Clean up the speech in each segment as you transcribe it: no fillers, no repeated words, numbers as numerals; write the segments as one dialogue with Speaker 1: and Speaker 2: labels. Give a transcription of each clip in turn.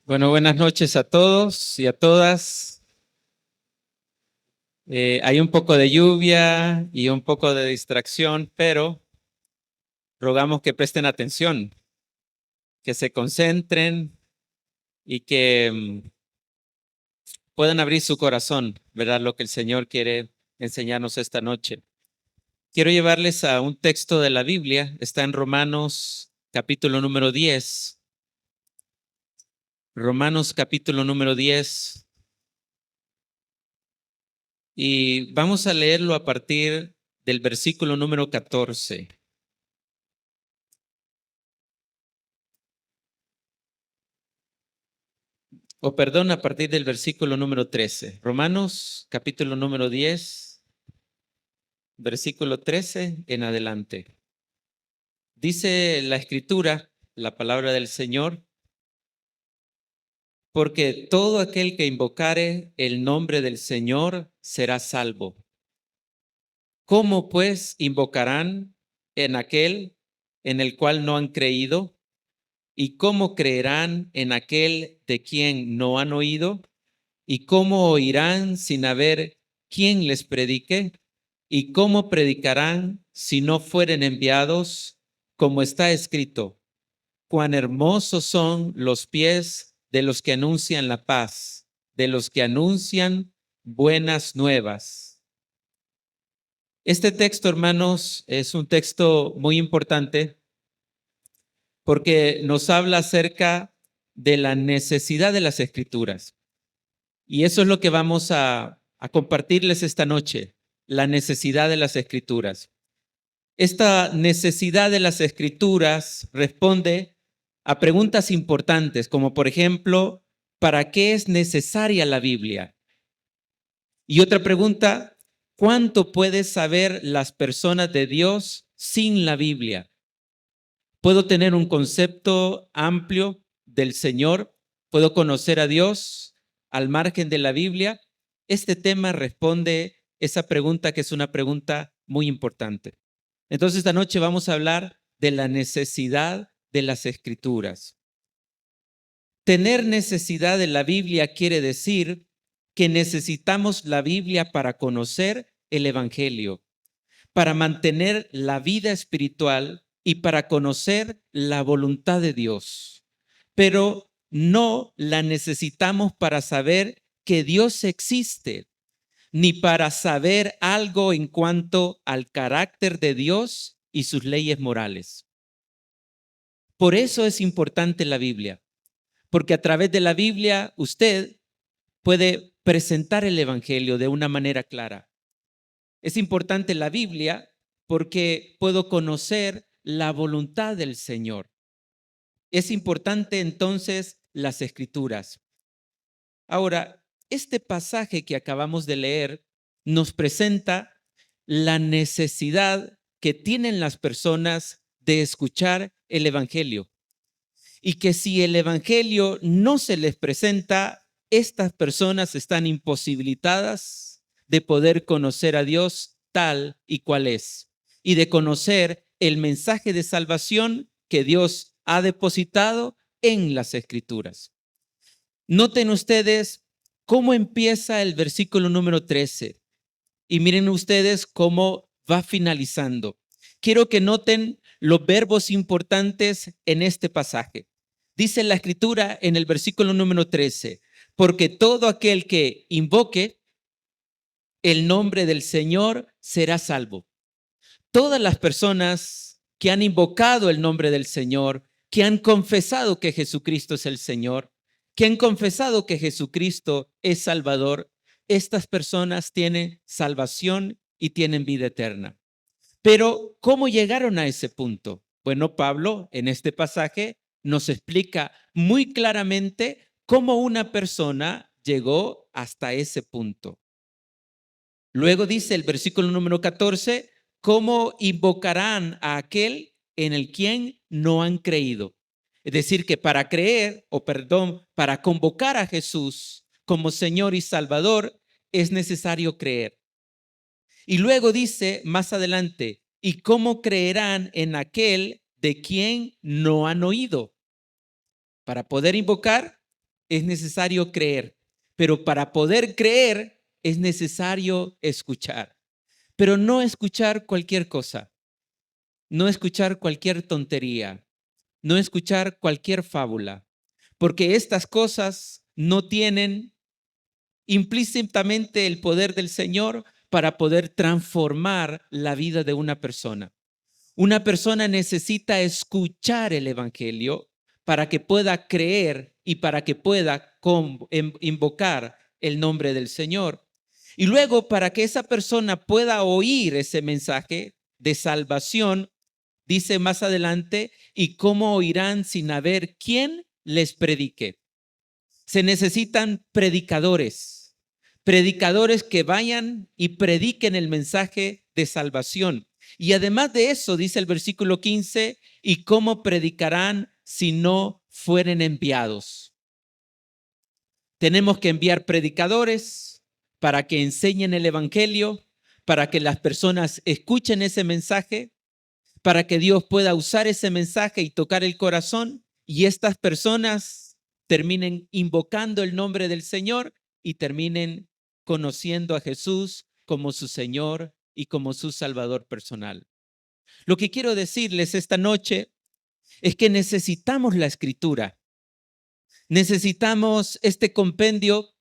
Speaker 1: Bueno, buenas noches a todos y a todas. Hay un poco de lluvia y un poco de distracción, pero rogamos que presten atención, que se concentren y que puedan abrir su corazón, ¿verdad? Lo que el Señor quiere enseñarnos esta noche. Quiero llevarles a un texto de la Biblia, está en Romanos capítulo número 10. Romanos capítulo número 10. Y vamos a leerlo a partir del versículo número 14. Perdón, a partir del versículo número 13. Romanos capítulo número 10, versículo 13 en adelante. Dice la escritura, la palabra del Señor, porque todo aquel que invocare el nombre del Señor será salvo. ¿Cómo pues invocarán en aquel en el cual no han creído? ¿Y cómo creerán en aquel de quien no han oído? ¿Y cómo oirán sin haber quien les predique? ¿Y cómo predicarán si no fueren enviados? Como está escrito, cuán hermosos son los pies de los que anuncian la paz, de los que anuncian buenas nuevas. Este texto, hermanos, es un texto muy importante porque nos habla acerca de la necesidad de las Escrituras. Y eso es lo que vamos a compartirles esta noche, la necesidad de las Escrituras. Esta necesidad de las Escrituras responde a preguntas importantes, como por ejemplo, ¿para qué es necesaria la Biblia? Y otra pregunta, ¿cuánto pueden saber las personas de Dios sin la Biblia? ¿Puedo tener un concepto amplio del Señor? ¿Puedo conocer a Dios al margen de la Biblia? Este tema responde esa pregunta, que es una pregunta muy importante. Entonces, esta noche vamos a hablar de la necesidad de las Escrituras. Tener necesidad de la Biblia quiere decir que necesitamos la Biblia para conocer el Evangelio, para mantener la vida espiritual y para conocer la voluntad de Dios. Pero no la necesitamos para saber que Dios existe, ni para saber algo en cuanto al carácter de Dios y sus leyes morales. Por eso es importante la Biblia, porque a través de la Biblia usted puede presentar el Evangelio de una manera clara. Es importante la Biblia porque puedo conocer la voluntad del Señor. Es importante entonces las Escrituras. Ahora, este pasaje que acabamos de leer nos presenta la necesidad que tienen las personas de escuchar el Evangelio. Y que si el Evangelio no se les presenta, estas personas están imposibilitadas de poder conocer a Dios tal y cual es, y de conocer el mensaje de salvación que Dios ha depositado en las Escrituras. Noten ustedes cómo empieza el versículo número 13 y miren ustedes cómo va finalizando. Quiero que noten los verbos importantes en este pasaje. Dice la escritura en el versículo número 13, porque todo aquel que invoque el nombre del Señor será salvo. Todas las personas que han invocado el nombre del Señor, que han confesado que Jesucristo es el Señor, que han confesado que Jesucristo es Salvador, estas personas tienen salvación y tienen vida eterna. Pero, ¿cómo llegaron a ese punto? Bueno, Pablo en este pasaje nos explica muy claramente cómo una persona llegó hasta ese punto. Luego dice el versículo número 14, ¿cómo invocarán a aquel en el quien no han creído? Es decir, que para creer, para convocar a Jesús como Señor y Salvador, es necesario creer. Y luego dice más adelante, ¿y cómo creerán en aquel de quien no han oído? Para poder invocar, es necesario creer, pero para poder creer es necesario escuchar. Pero no escuchar cualquier cosa, no escuchar cualquier tontería, no escuchar cualquier fábula, porque estas cosas no tienen implícitamente el poder del Señor para poder transformar la vida de una persona. Una persona necesita escuchar el evangelio para que pueda creer y para que pueda invocar el nombre del Señor. Y luego, para que esa persona pueda oír ese mensaje de salvación, dice más adelante, ¿y cómo oirán sin haber quien les predique? Se necesitan predicadores, predicadores que vayan y prediquen el mensaje de salvación. Y además de eso, dice el versículo 15, ¿y cómo predicarán si no fueren enviados? Tenemos que enviar predicadores para que enseñen el evangelio, para que las personas escuchen ese mensaje, para que Dios pueda usar ese mensaje y tocar el corazón y estas personas terminen invocando el nombre del Señor y terminen conociendo a Jesús como su Señor y como su Salvador personal. Lo que quiero decirles esta noche es que necesitamos la Escritura. Necesitamos este compendio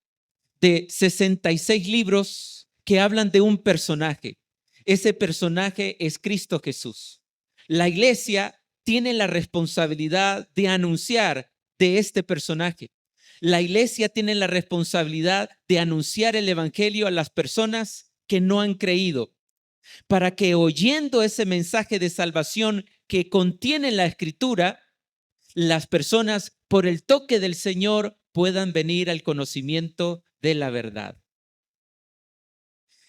Speaker 1: de 66 libros que hablan de un personaje. Ese personaje es Cristo Jesús. La iglesia tiene la responsabilidad de anunciar de este personaje. La iglesia tiene la responsabilidad de anunciar el evangelio a las personas que no han creído, para que oyendo ese mensaje de salvación que contiene la Escritura, las personas por el toque del Señor puedan venir al conocimiento de la verdad.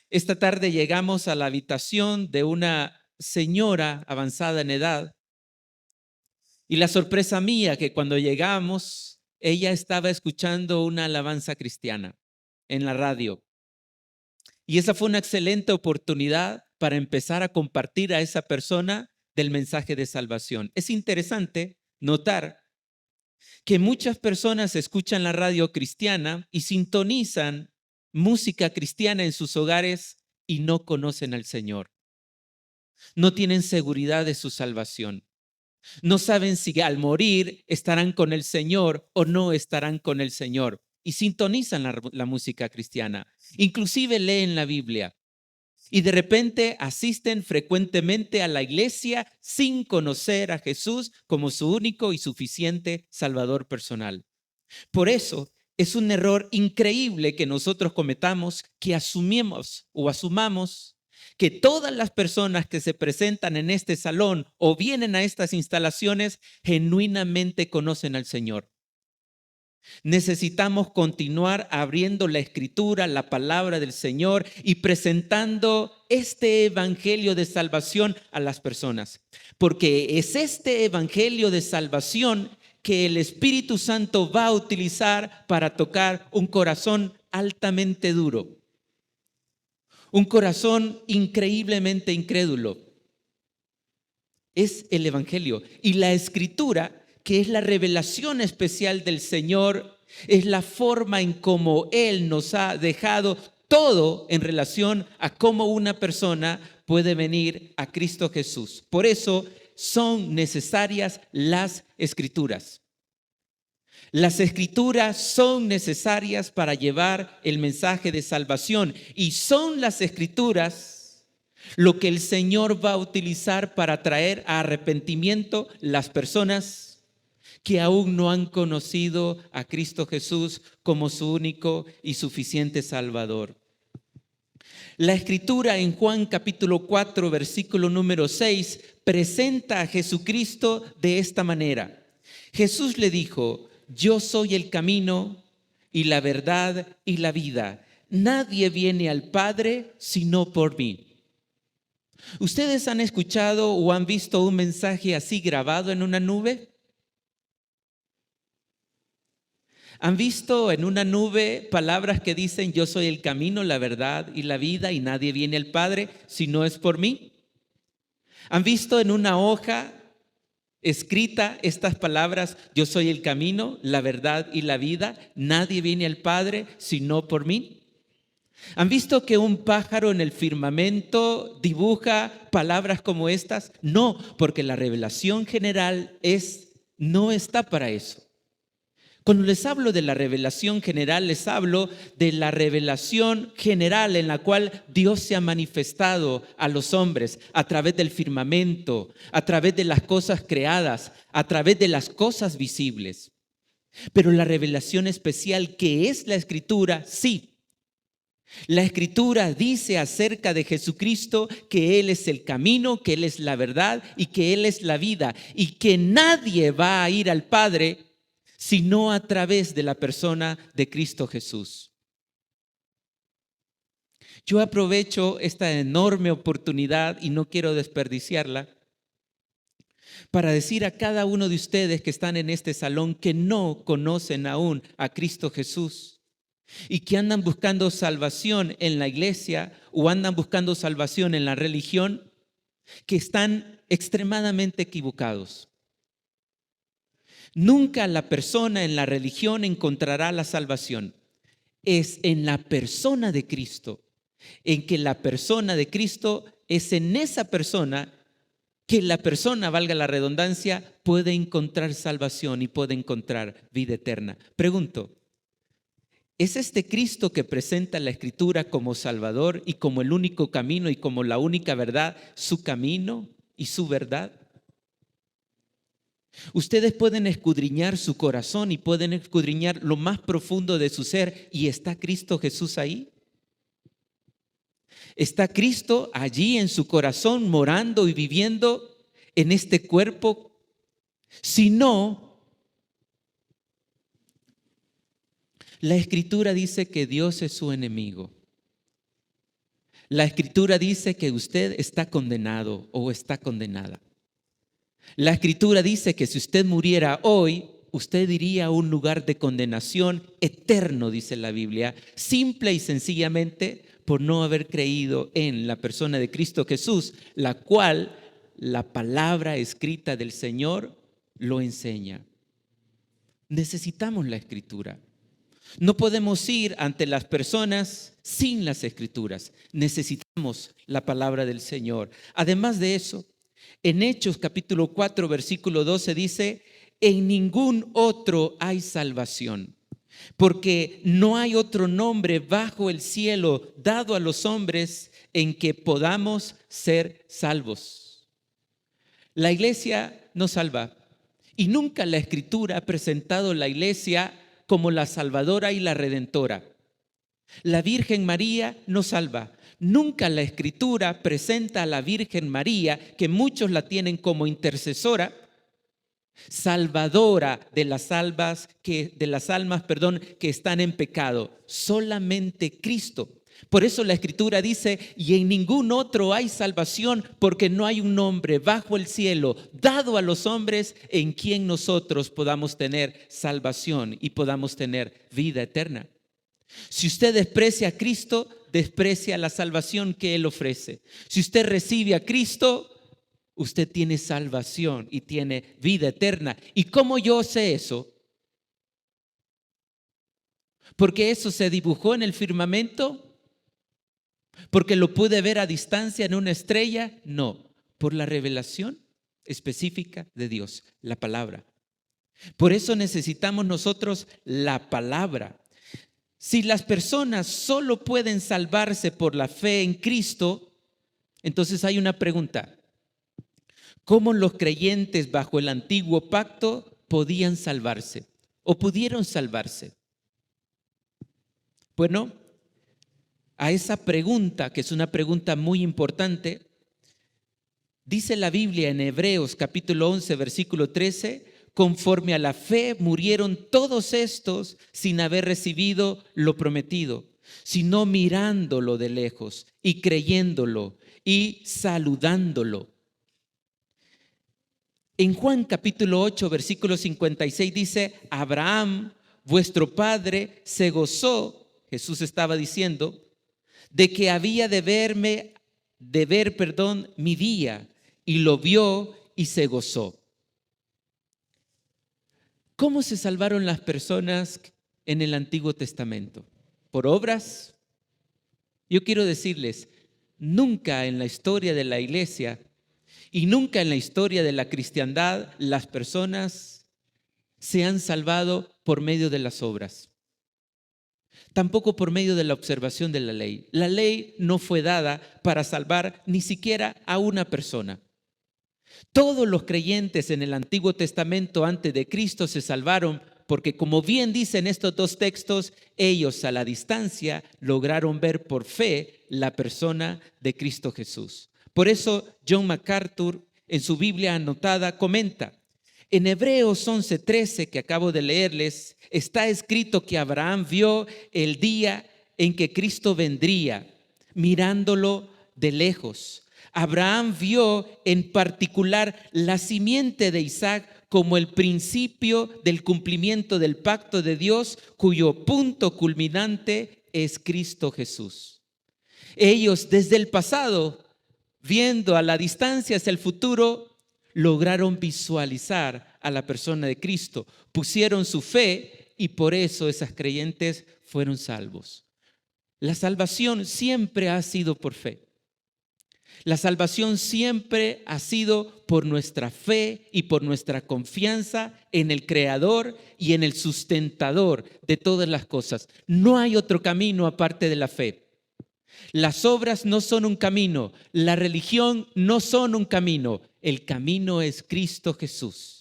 Speaker 1: Esta tarde llegamos a la habitación de una señora avanzada en edad y la sorpresa mía que cuando llegamos, ella estaba escuchando una alabanza cristiana en la radio. Y esa fue una excelente oportunidad para empezar a compartir a esa persona del mensaje de salvación. Es interesante notar que muchas personas escuchan la radio cristiana y sintonizan música cristiana en sus hogares y no conocen al Señor. No tienen seguridad de su salvación. No saben si al morir estarán con el Señor o no estarán con el Señor. Y sintonizan la música cristiana. Inclusive leen la Biblia. Y de repente asisten frecuentemente a la iglesia sin conocer a Jesús como su único y suficiente Salvador personal. Por eso es un error increíble que nosotros cometamos, que asumamos que todas las personas que se presentan en este salón o vienen a estas instalaciones genuinamente conocen al Señor. Necesitamos continuar abriendo la Escritura, la palabra del Señor y presentando este evangelio de salvación a las personas. Porque es este evangelio de salvación que el Espíritu Santo va a utilizar para tocar un corazón altamente duro. Un corazón increíblemente incrédulo. Es el evangelio. Y la Escritura, que es la revelación especial del Señor, es la forma en cómo Él nos ha dejado todo en relación a cómo una persona puede venir a Cristo Jesús. Por eso son necesarias las Escrituras. Las Escrituras son necesarias para llevar el mensaje de salvación y son las Escrituras lo que el Señor va a utilizar para traer a arrepentimiento las personas que aún no han conocido a Cristo Jesús como su único y suficiente Salvador. La Escritura en Juan capítulo 4, versículo número 6, presenta a Jesucristo de esta manera. Jesús le dijo: yo soy el camino y la verdad y la vida. Nadie viene al Padre sino por mí. ¿Ustedes han escuchado o han visto un mensaje así grabado en una nube? ¿Han visto en una nube palabras que dicen: yo soy el camino, la verdad y la vida y nadie viene al Padre si no es por mí? ¿Han visto en una hoja escrita estas palabras: yo soy el camino, la verdad y la vida, nadie viene al Padre sino por mí. ¿Han visto que un pájaro en el firmamento dibuja palabras como estas? No, porque la revelación general no está para eso. Cuando les hablo de la revelación general, les hablo de la revelación general en la cual Dios se ha manifestado a los hombres a través del firmamento, a través de las cosas creadas, a través de las cosas visibles. Pero la revelación especial que es la Escritura, sí. La Escritura dice acerca de Jesucristo que Él es el camino, que Él es la verdad y que Él es la vida, y que nadie va a ir al Padre sino a través de la persona de Cristo Jesús. Yo aprovecho esta enorme oportunidad y no quiero desperdiciarla para decir a cada uno de ustedes que están en este salón que no conocen aún a Cristo Jesús y que andan buscando salvación en la iglesia o andan buscando salvación en la religión, que están extremadamente equivocados. Nunca la persona en la religión encontrará la salvación. Es en la persona de Cristo, en que la persona de Cristo es en esa persona que la persona, valga la redundancia, puede encontrar salvación y puede encontrar vida eterna. Pregunto, ¿es este Cristo que presenta la Escritura como Salvador y como el único camino y como la única verdad, su camino y su verdad? Ustedes pueden escudriñar su corazón y pueden escudriñar lo más profundo de su ser, y ¿está Cristo Jesús ahí? ¿Está Cristo allí en su corazón morando y viviendo en este cuerpo? Si no, la Escritura dice que Dios es su enemigo. La Escritura dice que usted está condenado o está condenada. La Escritura dice que si usted muriera hoy, usted iría a un lugar de condenación eterno, dice la Biblia, simple y sencillamente por no haber creído en la persona de Cristo Jesús, la cual la palabra escrita del Señor lo enseña. Necesitamos la Escritura. No podemos ir ante las personas sin las Escrituras. Necesitamos la palabra del Señor. Además de eso, en Hechos capítulo 4, versículo 12 dice: en ningún otro hay salvación, porque no hay otro nombre bajo el cielo dado a los hombres en que podamos ser salvos. La iglesia nos salva y nunca la Escritura ha presentado la iglesia como la salvadora y la redentora. La Virgen María nos salva. Nunca la Escritura presenta a la Virgen María, que muchos la tienen como intercesora, salvadora de las almas que están en pecado. Solamente Cristo. Por eso la Escritura dice: y en ningún otro hay salvación, porque no hay un nombre bajo el cielo dado a los hombres en quien nosotros podamos tener salvación y podamos tener vida eterna. Si usted desprecia a Cristo, desprecia la salvación que Él ofrece. Si usted recibe a Cristo, usted tiene salvación y tiene vida eterna. ¿Y cómo yo sé eso? ¿Porque eso se dibujó en el firmamento? ¿Porque lo pude ver a distancia en una estrella? No, por la revelación específica de Dios, la palabra. Por eso necesitamos nosotros la palabra. Si las personas solo pueden salvarse por la fe en Cristo, entonces hay una pregunta: ¿cómo los creyentes bajo el antiguo pacto podían salvarse o pudieron salvarse? Bueno, a esa pregunta, que es una pregunta muy importante, dice la Biblia en Hebreos capítulo 11, versículo 13: conforme a la fe murieron todos estos sin haber recibido lo prometido, sino mirándolo de lejos y creyéndolo y saludándolo. En Juan capítulo 8, versículo 56 dice: Abraham, vuestro padre, se gozó, Jesús estaba diciendo, de que había de ver mi día, y lo vio y se gozó. ¿Cómo se salvaron las personas en el Antiguo Testamento? ¿Por obras? Yo quiero decirles, nunca en la historia de la iglesia y nunca en la historia de la cristiandad las personas se han salvado por medio de las obras. Tampoco por medio de la observación de la ley. La ley no fue dada para salvar ni siquiera a una persona. Todos los creyentes en el Antiguo Testamento antes de Cristo se salvaron porque, como bien dicen estos dos textos, ellos a la distancia lograron ver por fe la persona de Cristo Jesús. Por eso John MacArthur en su Biblia anotada comenta: en Hebreos 11:13 que acabo de leerles, está escrito que Abraham vio el día en que Cristo vendría, mirándolo de lejos. Abraham vio en particular la simiente de Isaac como el principio del cumplimiento del pacto de Dios, cuyo punto culminante es Cristo Jesús. Ellos desde el pasado, viendo a la distancia hacia el futuro, lograron visualizar a la persona de Cristo, pusieron su fe y por eso esas creyentes fueron salvos. La salvación siempre ha sido por fe. La salvación siempre ha sido por nuestra fe y por nuestra confianza en el Creador y en el sustentador de todas las cosas. No hay otro camino aparte de la fe. Las obras no son un camino, la religión no son un camino. El camino es Cristo Jesús.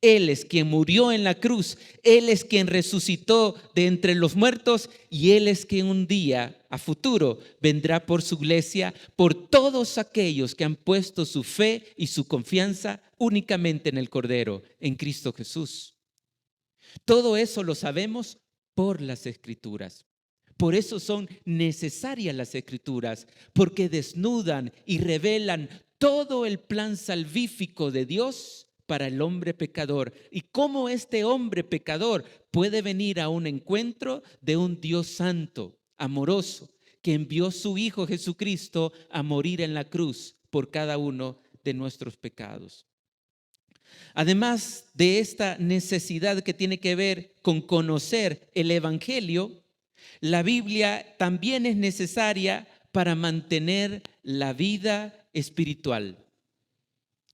Speaker 1: Él es quien murió en la cruz, Él es quien resucitó de entre los muertos y Él es quien un día, a futuro, vendrá por su iglesia, por todos aquellos que han puesto su fe y su confianza únicamente en el Cordero, en Cristo Jesús. Todo eso lo sabemos por las Escrituras. Por eso son necesarias las Escrituras, porque desnudan y revelan todo el plan salvífico de Dios para el hombre pecador y cómo este hombre pecador puede venir a un encuentro de un Dios santo, amoroso, que envió su Hijo Jesucristo a morir en la cruz por cada uno de nuestros pecados. Además de esta necesidad que tiene que ver con conocer el Evangelio, la Biblia también es necesaria para mantener la vida espiritual.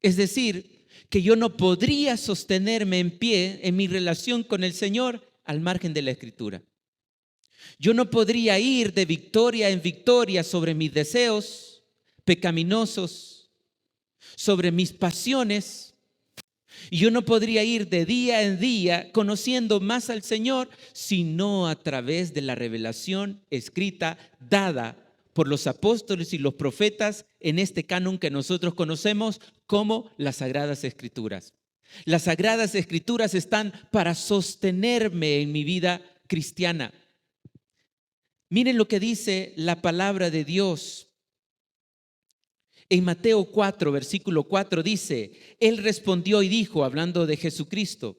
Speaker 1: Es decir, que yo no podría sostenerme en pie en mi relación con el Señor al margen de la Escritura. Yo no podría ir de victoria en victoria sobre mis deseos pecaminosos, sobre mis pasiones. Y yo no podría ir de día en día conociendo más al Señor, sino a través de la revelación escrita, dada por los apóstoles y los profetas en este canon que nosotros conocemos como las Sagradas Escrituras. Las Sagradas Escrituras están para sostenerme en mi vida cristiana. Miren lo que dice la palabra de Dios. En Mateo 4, versículo 4 dice: Él respondió y dijo, hablando de Jesucristo: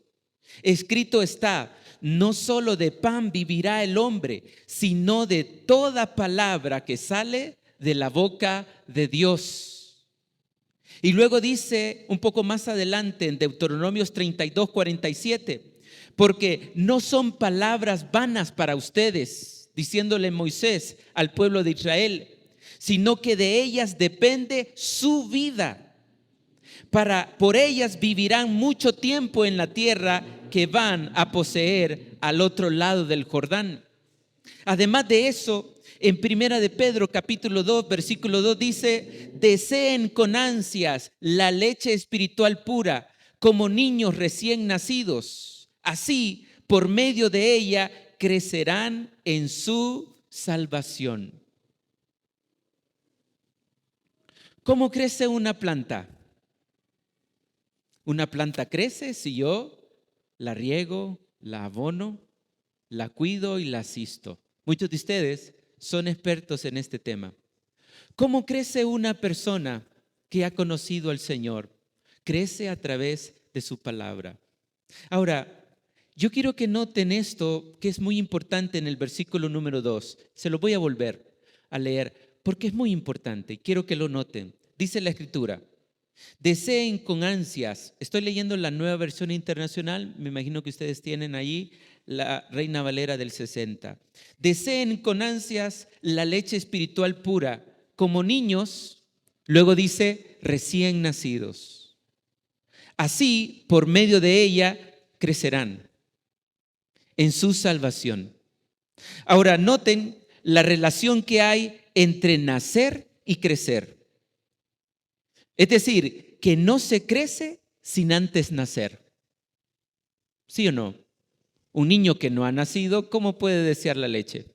Speaker 1: escrito está, no solo de pan vivirá el hombre, sino de toda palabra que sale de la boca de Dios. Y luego dice un poco más adelante en Deuteronomios 32, 47, porque no son palabras vanas para ustedes, diciéndole Moisés al pueblo de Israel, sino que de ellas depende su vida. Por ellas vivirán mucho tiempo en la tierra que van a poseer al otro lado del Jordán. Además de eso, en Primera de Pedro capítulo 2 versículo 2 dice: deseen con ansias la leche espiritual pura como niños recién nacidos. Así, por medio de ella, crecerán en su salvación. ¿Cómo crece una planta? Una planta crece si yo la riego, la abono, la cuido y la asisto. Muchos de ustedes son expertos en este tema. ¿Cómo crece una persona que ha conocido al Señor? Crece a través de su palabra. Ahora, yo quiero que noten esto que es muy importante en el versículo número 2. Se lo voy a volver a leer porque es muy importante y quiero que lo noten. Dice la Escritura: Deseen con ansias. Estoy leyendo la Nueva Versión Internacional. Me imagino que ustedes tienen ahí la Reina Valera del 60. Deseen con ansias la leche espiritual pura, como niños, luego dice, recién nacidos. Así, por medio de ella, crecerán en su salvación. Ahora, noten la relación que hay entre nacer y crecer. Es decir, que no se crece sin antes nacer. ¿Sí o no? Un niño que no ha nacido, ¿cómo puede desear la leche?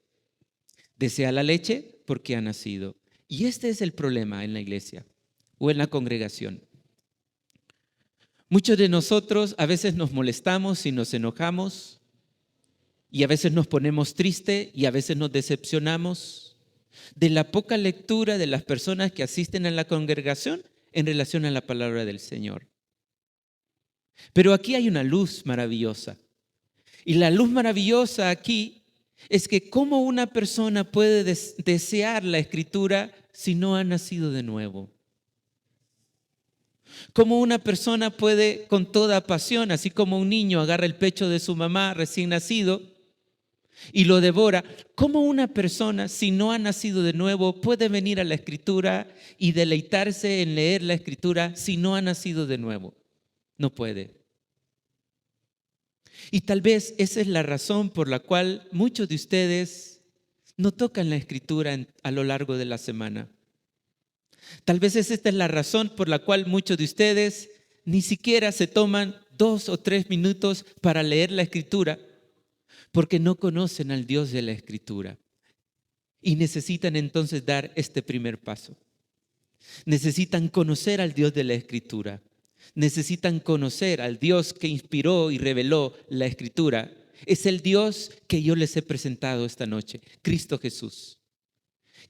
Speaker 1: Desea la leche porque ha nacido. Y este es el problema en la iglesia o en la congregación. Muchos de nosotros a veces nos molestamos y nos enojamos y a veces nos ponemos tristes y a veces nos decepcionamos de la poca lectura de las personas que asisten a la congregación en relación a la palabra del Señor. Pero aquí hay una luz maravillosa. Y la luz maravillosa aquí es que cómo una persona puede desear la Escritura si no ha nacido de nuevo. Cómo una persona puede con toda pasión, así como un niño agarra el pecho de su mamá recién nacido y lo devora, cómo una persona si no ha nacido de nuevo puede venir a la Escritura y deleitarse en leer la Escritura si no ha nacido de nuevo. No puede. Y tal vez esa es la razón por la cual muchos de ustedes no tocan la Escritura a lo largo de la semana. Tal vez esta es la razón por la cual muchos de ustedes ni siquiera se toman 2 o 3 minutos para leer la Escritura, porque no conocen al Dios de la Escritura. Y necesitan entonces dar este primer paso. Necesitan conocer al Dios de la Escritura. Necesitan conocer al Dios que inspiró y reveló la Escritura. Es el Dios que yo les he presentado esta noche, Cristo Jesús,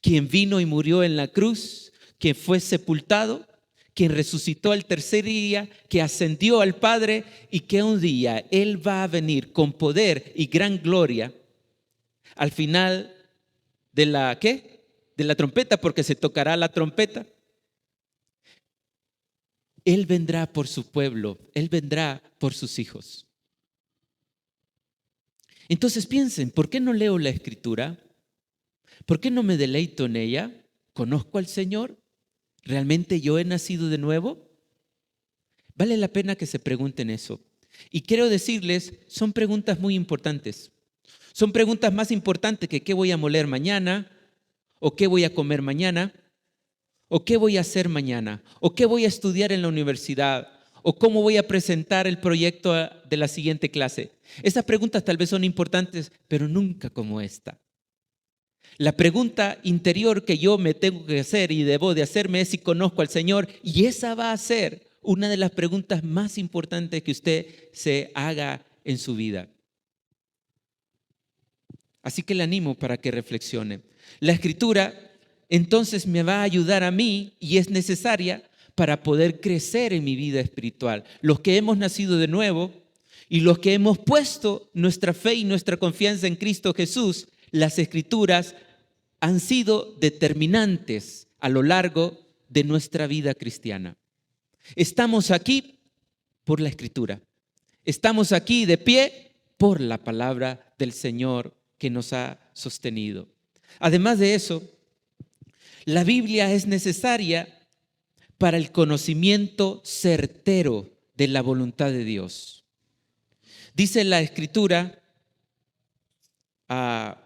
Speaker 1: quien vino y murió en la cruz, quien fue sepultado, quien resucitó al tercer día, que ascendió al Padre y que un día Él va a venir con poder y gran gloria al final de la, ¿qué? De la trompeta, porque se tocará la trompeta. Él vendrá por su pueblo, Él vendrá por sus hijos. Entonces piensen, ¿por qué no leo la Escritura? ¿Por qué no me deleito en ella? ¿Conozco al Señor? ¿Realmente yo he nacido de nuevo? Vale la pena que se pregunten eso. Y quiero decirles, son preguntas muy importantes. Son preguntas más importantes que qué voy a moler mañana, o qué voy a comer mañana, o qué voy a hacer mañana, o qué voy a estudiar en la universidad, o cómo voy a presentar el proyecto de la siguiente clase. Esas preguntas tal vez son importantes, pero nunca como esta. La pregunta interior que yo me tengo que hacer y debo de hacerme es si conozco al Señor, y esa va a ser una de las preguntas más importantes que usted se haga en su vida. Así que le animo para que reflexione. La Escritura entonces me va a ayudar a mí y es necesaria para poder crecer en mi vida espiritual. Los que hemos nacido de nuevo y los que hemos puesto nuestra fe y nuestra confianza en Cristo Jesús, las Escrituras han sido determinantes a lo largo de nuestra vida cristiana. Estamos aquí por la Escritura. Estamos aquí de pie por la palabra del Señor que nos ha sostenido. Además de eso, la Biblia es necesaria para el conocimiento certero de la voluntad de Dios. Dice la Escritura en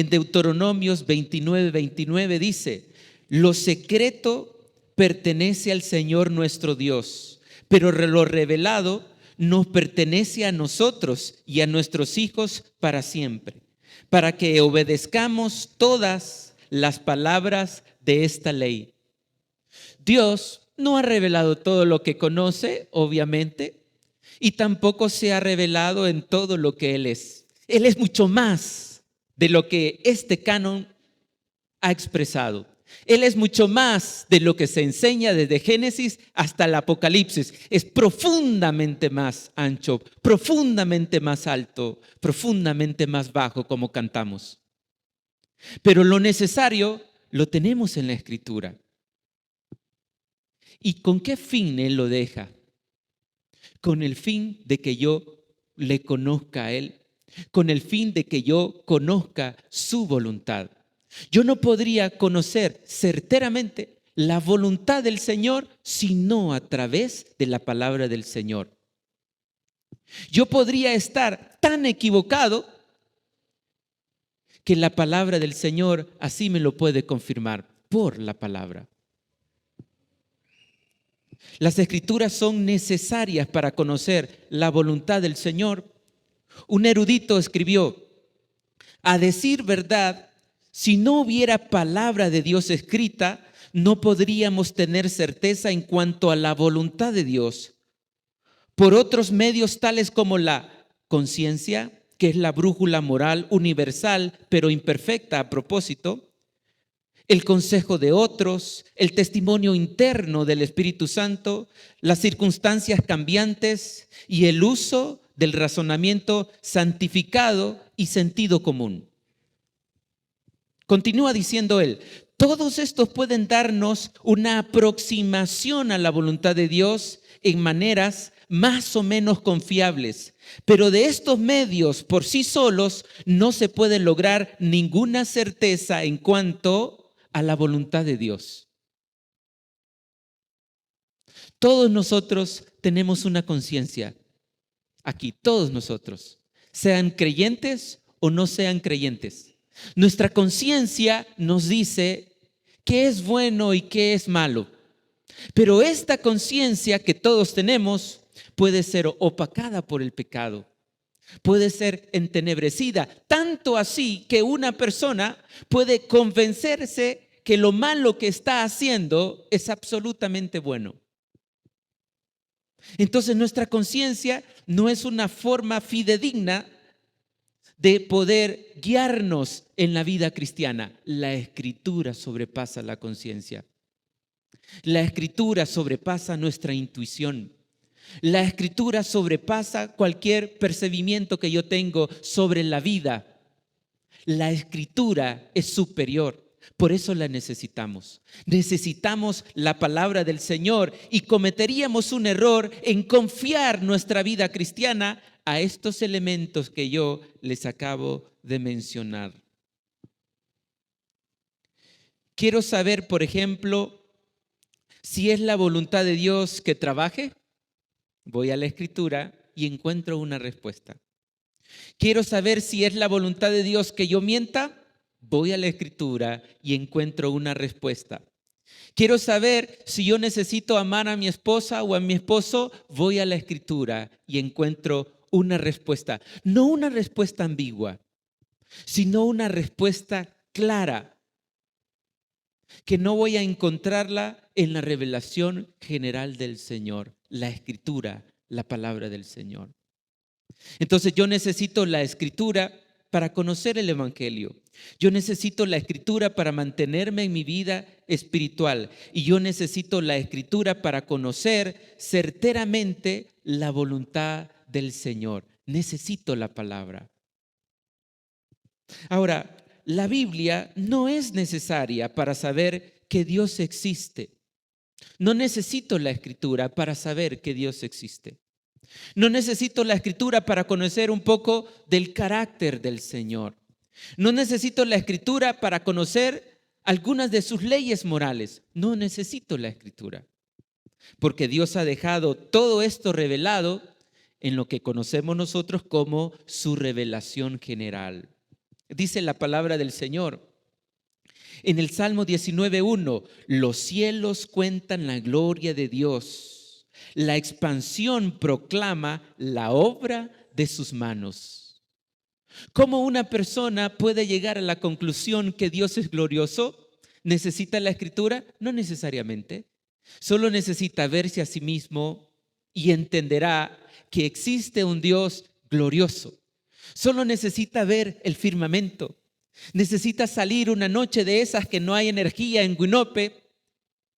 Speaker 1: Deuteronomios 29:29 dice: lo secreto pertenece al Señor nuestro Dios, pero lo revelado nos pertenece a nosotros y a nuestros hijos para siempre, para que obedezcamos todas las palabras de esta ley. Dios no ha revelado todo lo que conoce, obviamente, y tampoco se ha revelado en todo lo que Él es. Él es mucho más de lo que este canon ha expresado. Él es mucho más de lo que se enseña desde Génesis hasta el Apocalipsis. Es profundamente más ancho, profundamente más alto, profundamente más bajo, como cantamos. Pero lo necesario lo tenemos en la Escritura. ¿Y con qué fin Él lo deja? Con el fin de que yo le conozca a Él, con el fin de que yo conozca su voluntad. Yo no podría conocer certeramente la voluntad del Señor sino a través de la palabra del Señor. Yo podría estar tan equivocado que la palabra del Señor así me lo puede confirmar por la palabra. Las escrituras son necesarias para conocer la voluntad del Señor. Un erudito escribió: a decir verdad, si no hubiera palabra de Dios escrita, no podríamos tener certeza en cuanto a la voluntad de Dios. Por otros medios tales como la conciencia, que es la brújula moral universal pero imperfecta a propósito, el consejo de otros, el testimonio interno del Espíritu Santo, las circunstancias cambiantes y el uso del razonamiento santificado y sentido común. Continúa diciendo él: todos estos pueden darnos una aproximación a la voluntad de Dios en maneras más o menos confiables, pero de estos medios por sí solos no se puede lograr ninguna certeza en cuanto a la voluntad de Dios. Todos nosotros tenemos una conciencia aquí, todos nosotros, sean creyentes o no sean creyentes. Nuestra conciencia nos dice qué es bueno y qué es malo. Pero esta conciencia que todos tenemos puede ser opacada por el pecado, puede ser entenebrecida, tanto así que una persona puede convencerse que lo malo que está haciendo es absolutamente bueno. Entonces nuestra conciencia no es una forma fidedigna de poder guiarnos en la vida cristiana. La Escritura sobrepasa la conciencia. La Escritura sobrepasa nuestra intuición. La Escritura sobrepasa cualquier percibimiento que yo tengo sobre la vida. La Escritura es superior. Por eso la necesitamos. Necesitamos la palabra del Señor y cometeríamos un error en confiar nuestra vida cristiana a estos elementos que yo les acabo de mencionar. Quiero saber, por ejemplo, si es la voluntad de Dios que trabaje. Voy a la Escritura y encuentro una respuesta. Quiero saber si es la voluntad de Dios que yo mienta. Voy a la Escritura y encuentro una respuesta. Quiero saber si yo necesito amar a mi esposa o a mi esposo. Voy a la Escritura y encuentro una respuesta. No una respuesta ambigua, sino una respuesta clara, que no voy a encontrarla en la revelación general del Señor, la Escritura, la palabra del Señor. Entonces yo necesito la Escritura para conocer el Evangelio. Yo necesito la Escritura para mantenerme en mi vida espiritual. Y yo necesito la Escritura para conocer certeramente la voluntad del Señor. Necesito la palabra. Ahora, la Biblia no es necesaria para saber que Dios existe. No necesito la Escritura para saber que Dios existe. No necesito la Escritura para conocer un poco del carácter del Señor. No necesito la Escritura para conocer algunas de sus leyes morales. No necesito la Escritura, porque Dios ha dejado todo esto revelado en lo que conocemos nosotros como su revelación general. Dice la palabra del Señor en el Salmo 19:1: los cielos cuentan la gloria de Dios, la expansión proclama la obra de sus manos. ¿Cómo una persona puede llegar a la conclusión que Dios es glorioso? ¿Necesita la Escritura? No necesariamente. Solo necesita verse a sí mismo y entenderá que existe un Dios glorioso. Solo necesita ver el firmamento. Necesita salir una noche de esas que no hay energía en Guinope,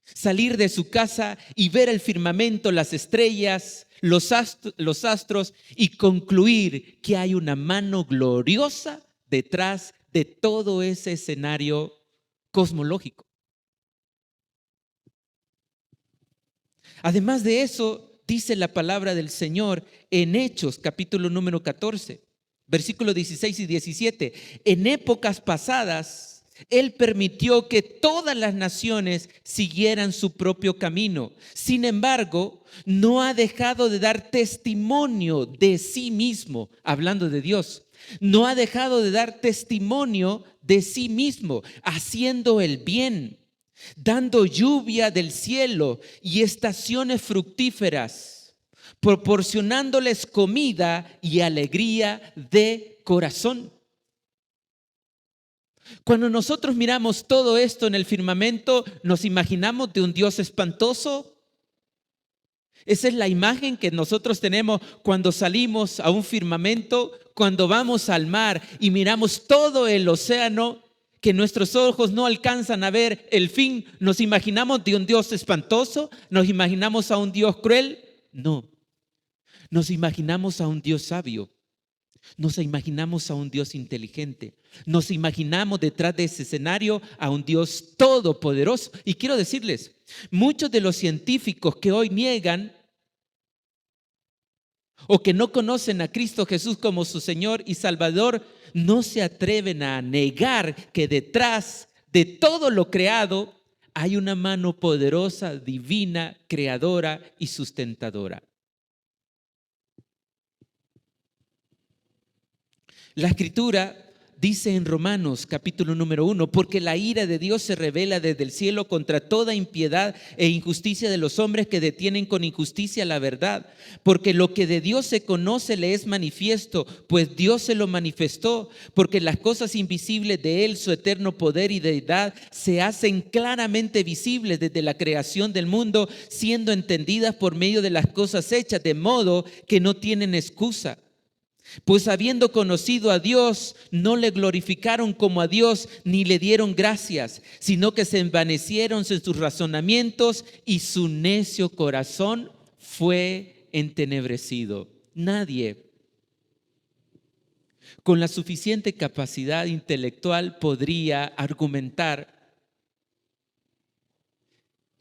Speaker 1: salir de su casa y ver el firmamento, las estrellas, los astros y concluir que hay una mano gloriosa detrás de todo ese escenario cosmológico. Además de eso, dice la palabra del Señor en Hechos, capítulo número 14, versículos 16 y 17. En épocas pasadas, Él permitió que todas las naciones siguieran su propio camino. Sin embargo, no ha dejado de dar testimonio de sí mismo, hablando de Dios. No ha dejado de dar testimonio de sí mismo, haciendo el bien, dando lluvia del cielo y estaciones fructíferas, proporcionándoles comida y alegría de corazón. Cuando nosotros miramos todo esto en el firmamento, ¿nos imaginamos de un Dios espantoso? Esa es la imagen que nosotros tenemos cuando salimos a un firmamento, cuando vamos al mar y miramos todo el océano, que nuestros ojos no alcanzan a ver el fin. ¿Nos imaginamos de un Dios espantoso? ¿Nos imaginamos a un Dios cruel? No. Nos imaginamos a un Dios sabio. Nos imaginamos a un Dios inteligente. Nos imaginamos detrás de ese escenario a un Dios todopoderoso. Y quiero decirles, muchos de los científicos que hoy niegan o que no conocen a Cristo Jesús como su Señor y Salvador, no se atreven a negar que detrás de todo lo creado hay una mano poderosa, divina, creadora y sustentadora. La Escritura dice en Romanos capítulo número 1, porque la ira de Dios se revela desde el cielo contra toda impiedad e injusticia de los hombres que detienen con injusticia la verdad. Porque lo que de Dios se conoce le es manifiesto, pues Dios se lo manifestó, porque las cosas invisibles de Él, su eterno poder y deidad, se hacen claramente visibles desde la creación del mundo, siendo entendidas por medio de las cosas hechas, de modo que no tienen excusa. Pues habiendo conocido a Dios, no le glorificaron como a Dios, ni le dieron gracias, sino que se envanecieron en sus razonamientos y su necio corazón fue entenebrecido. Nadie con la suficiente capacidad intelectual podría argumentar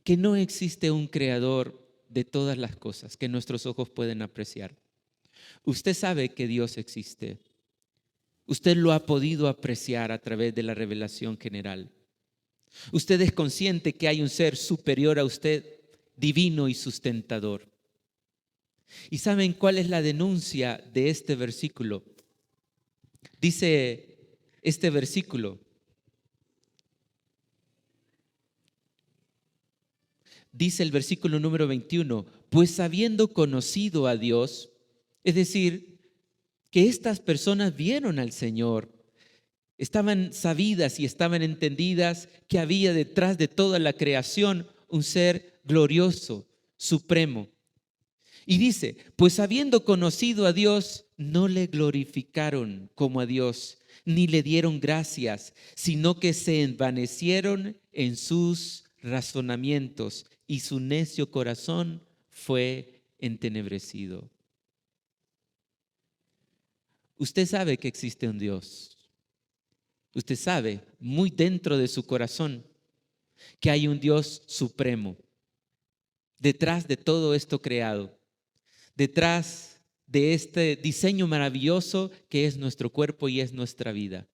Speaker 1: que no existe un creador de todas las cosas que nuestros ojos pueden apreciar. Usted sabe que Dios existe. Usted lo ha podido apreciar a través de la revelación general. Usted es consciente que hay un ser superior a usted, divino y sustentador. ¿Y saben cuál es la denuncia de este versículo? Dice este versículo: dice el versículo número 21, pues habiendo conocido a Dios, es decir, que estas personas vieron al Señor, estaban sabidas y estaban entendidas que había detrás de toda la creación un ser glorioso, supremo. Y dice, pues habiendo conocido a Dios, no le glorificaron como a Dios, ni le dieron gracias, sino que se envanecieron en sus razonamientos y su necio corazón fue entenebrecido. Usted sabe que existe un Dios. Usted sabe muy dentro de su corazón que hay un Dios supremo. Detrás de todo esto creado, detrás de este diseño maravilloso que es nuestro cuerpo y es nuestra vida.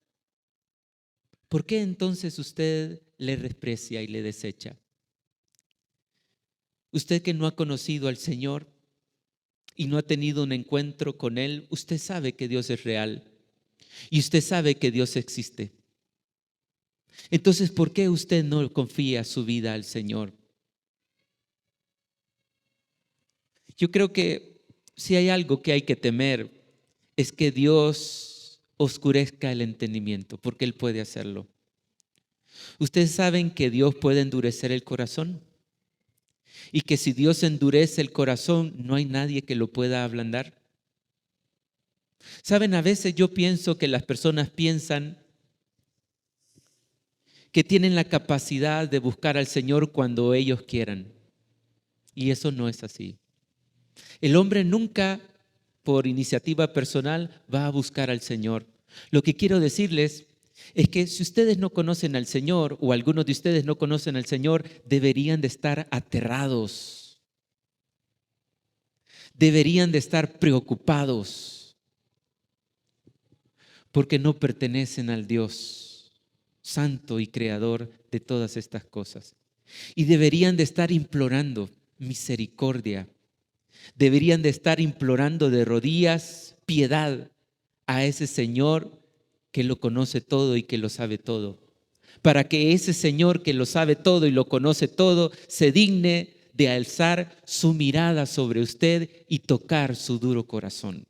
Speaker 1: ¿Por qué entonces usted le desprecia y le desecha? Usted que no ha conocido al Señor y no ha tenido un encuentro con Él, usted sabe que Dios es real y usted sabe que Dios existe. Entonces, ¿por qué usted no confía su vida al Señor? Yo creo que si hay algo que hay que temer es que Dios oscurezca el entendimiento, porque Él puede hacerlo. ¿Ustedes saben que Dios puede endurecer el corazón? Y que si Dios endurece el corazón, no hay nadie que lo pueda ablandar. Saben, a veces yo pienso que las personas piensan que tienen la capacidad de buscar al Señor cuando ellos quieran. Y eso no es así. El hombre nunca, por iniciativa personal, va a buscar al Señor. Lo que quiero decirles es que si ustedes no conocen al Señor o algunos de ustedes no conocen al Señor, deberían de estar aterrados. Deberían de estar preocupados porque no pertenecen al Dios santo y creador de todas estas cosas. Y deberían de estar implorando misericordia. Deberían de estar implorando de rodillas piedad a ese Señor que lo conoce todo y que lo sabe todo. Para que ese Señor que lo sabe todo y lo conoce todo se digne de alzar su mirada sobre usted y tocar su duro corazón.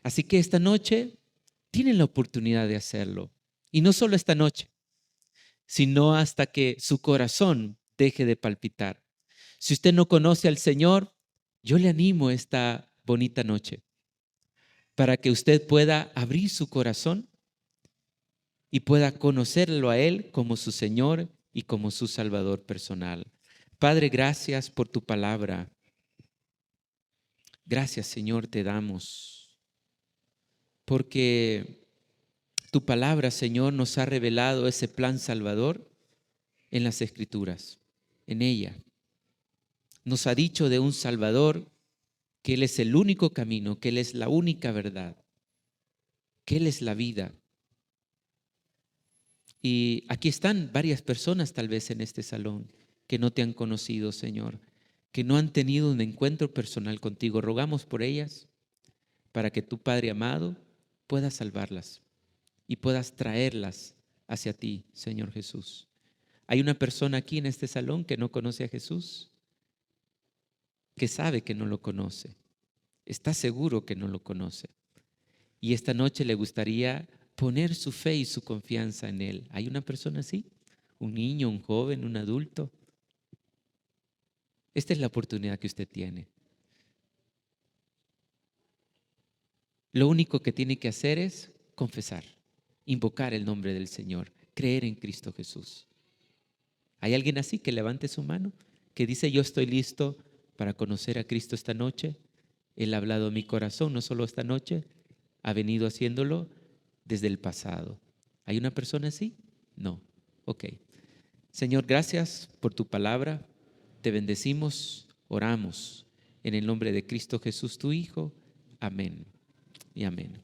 Speaker 1: Así que esta noche tienen la oportunidad de hacerlo. Y no solo esta noche, sino hasta que su corazón deje de palpitar. Si usted no conoce al Señor, yo le animo esta bonita noche para que usted pueda abrir su corazón y pueda conocerlo a Él como su Señor y como su Salvador personal. Padre, gracias por tu palabra. Gracias, Señor, te damos, porque tu palabra, Señor, nos ha revelado ese plan salvador en las Escrituras, en ella. Nos ha dicho de un Salvador que Él es el único camino, que Él es la única verdad, que Él es la vida. Y aquí están varias personas tal vez en este salón que no te han conocido, Señor, que no han tenido un encuentro personal contigo. Rogamos por ellas para que tu Padre amado puedas salvarlas y puedas traerlas hacia ti, Señor Jesús. Hay una persona aquí en este salón que no conoce a Jesús, que sabe que no lo conoce, está seguro que no lo conoce. Y esta noche le gustaría poner su fe y su confianza en Él. ¿Hay una persona así? ¿Un niño, un joven, un adulto? Esta es la oportunidad que usted tiene. Lo único que tiene que hacer es confesar, invocar el nombre del Señor, creer en Cristo Jesús. ¿Hay alguien así que levante su mano, que dice: yo estoy listo para conocer a Cristo esta noche? Él ha hablado a mi corazón, no solo esta noche, ha venido haciéndolo desde el pasado. ¿Hay una persona así? No. Ok. Señor, gracias por tu palabra. Te bendecimos, oramos en el nombre de Cristo Jesús, tu Hijo. Amén y amén.